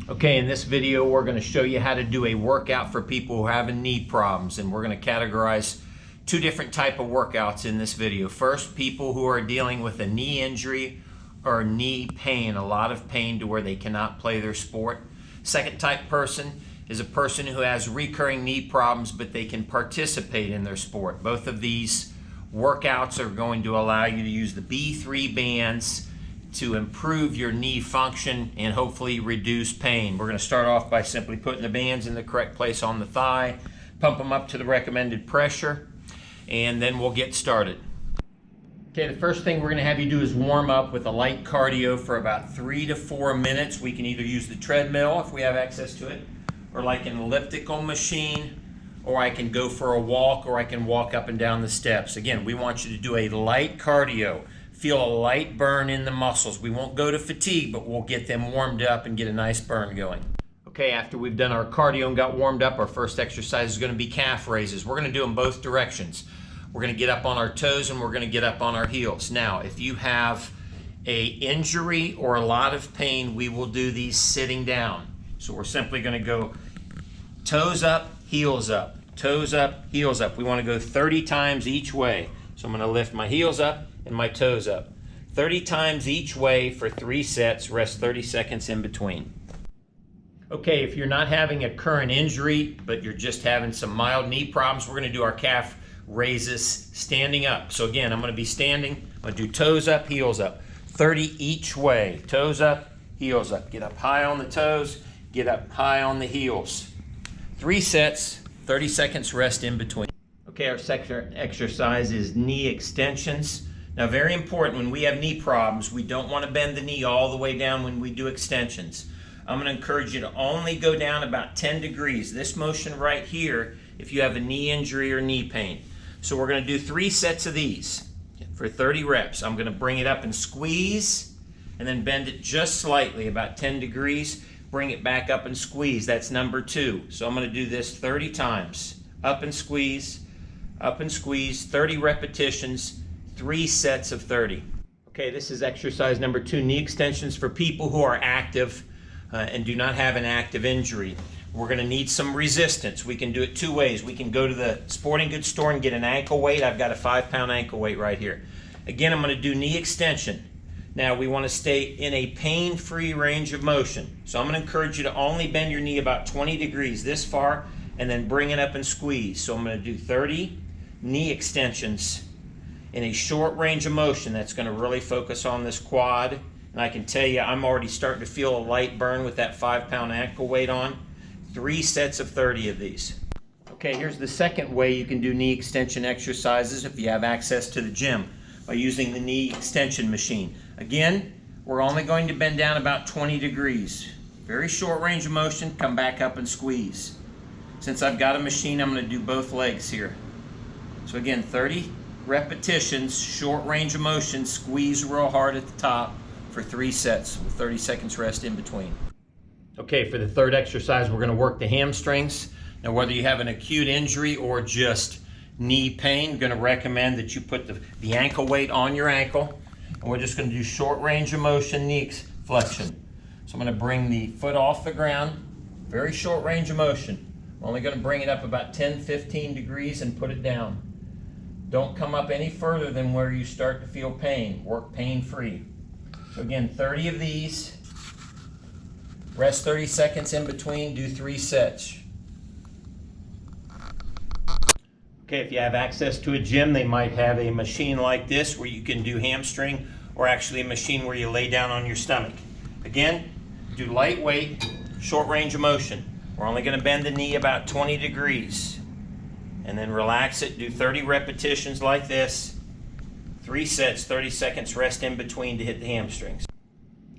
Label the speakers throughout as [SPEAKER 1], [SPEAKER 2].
[SPEAKER 1] Okay, in this video we're going to show you how to do a workout for people who are having knee problems, and we're going to categorize two different type of workouts in this video. First, people who are dealing with a knee injury or knee pain, a lot of pain to where they cannot play their sport. Second type person is a person who has recurring knee problems but they can participate in their sport. Both of these workouts are going to allow you to use the B3 bands to improve your knee function and hopefully reduce pain. We're going to start off by simply putting the bands in the correct place on the thigh, pump them up to the recommended pressure, and then we'll get started. Okay, the first thing we're going to have you do is warm up with a light cardio for about 3 to 4 minutes. We can either use the treadmill if we have access to it, or like an elliptical machine, or I can go for a walk, or I can walk up and down the steps. Again, we want you to do a light cardio. Feel a light burn in the muscles. We won't go to fatigue, but we'll get them warmed up and get a nice burn going. Okay, after we've done our cardio and got warmed up, our first exercise is going to be calf raises. We're going to do them both directions. We're going to get up on our toes and we're going to get up on our heels. Now, if you have a injury or a lot of pain, we will do these sitting down. So we're simply going to go toes up, heels up, toes up, heels up. We want to go 30 times each way. So I'm going to lift my heels up and my toes up. 30 times each way for 3 sets, rest 30 seconds in between. Okay, if you're not having a current injury, but you're just having some mild knee problems, we're gonna do our calf raises standing up. So again, I'm gonna be standing, I'm gonna do toes up, heels up. 30 each way, toes up, heels up. Get up high on the toes, get up high on the heels. 3 sets, 30 seconds rest in between. Okay, our second exercise is knee extensions. Now, very important, when we have knee problems, we don't want to bend the knee all the way down when we do extensions. I'm going to encourage you to only go down about 10 degrees. This motion right here, if you have a knee injury or knee pain. So we're going to do 3 sets of these for 30 reps. I'm going to bring it up and squeeze, and then bend it just slightly, about 10 degrees. Bring it back up and squeeze. That's number 2. So I'm going to do this 30 times. Up and squeeze, 30 repetitions, 3 sets of 30. Okay, this is exercise number 2, knee extensions for people who are active and do not have an active injury. We're going to need some resistance. We can do it 2 ways. We can go to the sporting goods store and get an ankle weight. I've got a 5-pound ankle weight right here. Again, I'm going to do knee extension. Now, we want to stay in a pain-free range of motion. So I'm going to encourage you to only bend your knee about 20 degrees this far and then bring it up and squeeze. So I'm going to do 30 knee extensions in a short range of motion. That's going to really focus on this quad. And I can tell you, I'm already starting to feel a light burn with that 5-pound ankle weight on. 3 sets of 30 of these. Okay, here's the second way you can do knee extension exercises if you have access to the gym, by using the knee extension machine. Again, we're only going to bend down about 20 degrees. Very short range of motion, come back up and squeeze. Since I've got a machine, I'm going to do both legs here. So again, 30 repetitions, short range of motion, squeeze real hard at the top for 3 sets with 30 seconds rest in between. Okay, for the third exercise, we're going to work the hamstrings. Now, whether you have an acute injury or just knee pain, I'm going to recommend that you put the ankle weight on your ankle, and we're just going to do short range of motion knee flexion. So I'm going to bring the foot off the ground, very short range of motion. I'm only going to bring it up about 10-15 degrees and put it down. Don't come up any further than where you start to feel pain. Work pain-free. So again, 30 of these. Rest 30 seconds in between. Do 3 sets. Okay, if you have access to a gym, they might have a machine like this where you can do hamstring, or actually a machine where you lay down on your stomach. Again, do lightweight, short range of motion. We're only going to bend the knee about 20 degrees. And then relax it, do 30 repetitions like this. 3 sets, 30 seconds rest in between to hit the hamstrings.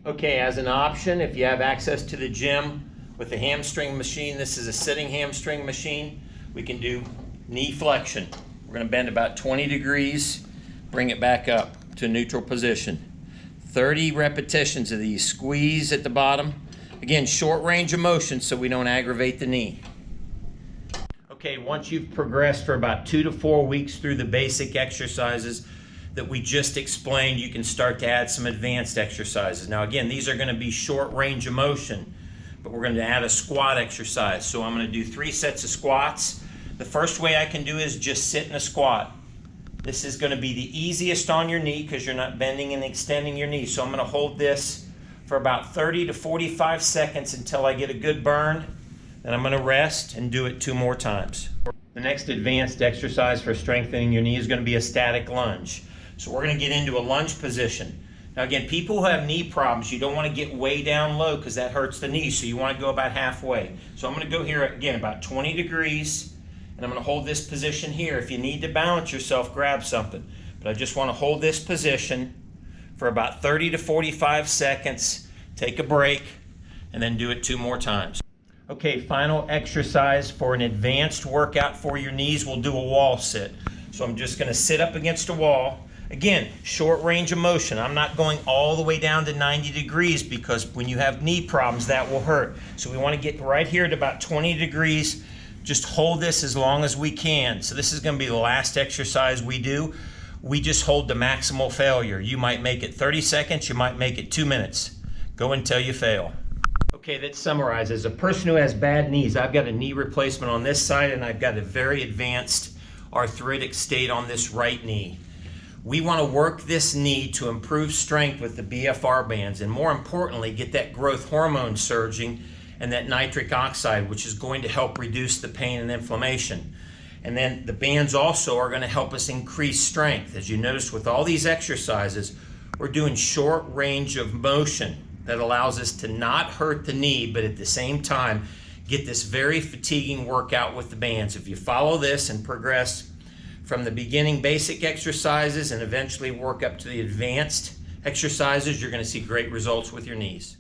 [SPEAKER 1] Okay, as an option, if you have access to the gym with the hamstring machine, this is a sitting hamstring machine, we can do knee flexion. We're going to bend about 20 degrees, bring it back up to neutral position. 30 repetitions of these. Squeeze at the bottom. Again, short range of motion so we don't aggravate the knee. Okay, once you've progressed for about 2 to 4 weeks through the basic exercises that we just explained, you can start to add some advanced exercises. Now again, these are going to be short range of motion, but we're going to add a squat exercise. So I'm going to do 3 sets of squats. The first way I can do is just sit in a squat. This is going to be the easiest on your knee because you're not bending and extending your knee. So I'm going to hold this for about 30 to 45 seconds until I get a good burn. Then I'm going to rest and do it 2 more times. The next advanced exercise for strengthening your knee is going to be a static lunge. So we're going to get into a lunge position. Now again, people who have knee problems, you don't want to get way down low because that hurts the knee, so you want to go about halfway. So I'm going to go here again about 20 degrees, and I'm going to hold this position here. If you need to balance yourself, grab something. But I just want to hold this position for about 30 to 45 seconds, take a break, and then do it 2 more times. Okay, final exercise for an advanced workout for your knees, we'll do a wall sit. So I'm just going to sit up against a wall. Again, short range of motion. I'm not going all the way down to 90 degrees because when you have knee problems, that will hurt. So we want to get right here at about 20 degrees. Just hold this as long as we can. So this is going to be the last exercise we do. We just hold to maximal failure. You might make it 30 seconds, you might make it 2 minutes. Go until you fail. Okay, that summarizes. A person who has bad knees, I've got a knee replacement on this side and I've got a very advanced arthritic state on this right knee. We want to work this knee to improve strength with the BFR bands and more importantly, get that growth hormone surging and that nitric oxide, which is going to help reduce the pain and inflammation. And then the bands also are going to help us increase strength. As you notice with all these exercises, we're doing short range of motion that allows us to not hurt the knee, but at the same time, get this very fatiguing workout with the bands. If you follow this and progress from the beginning basic exercises and eventually work up to the advanced exercises, you're going to see great results with your knees.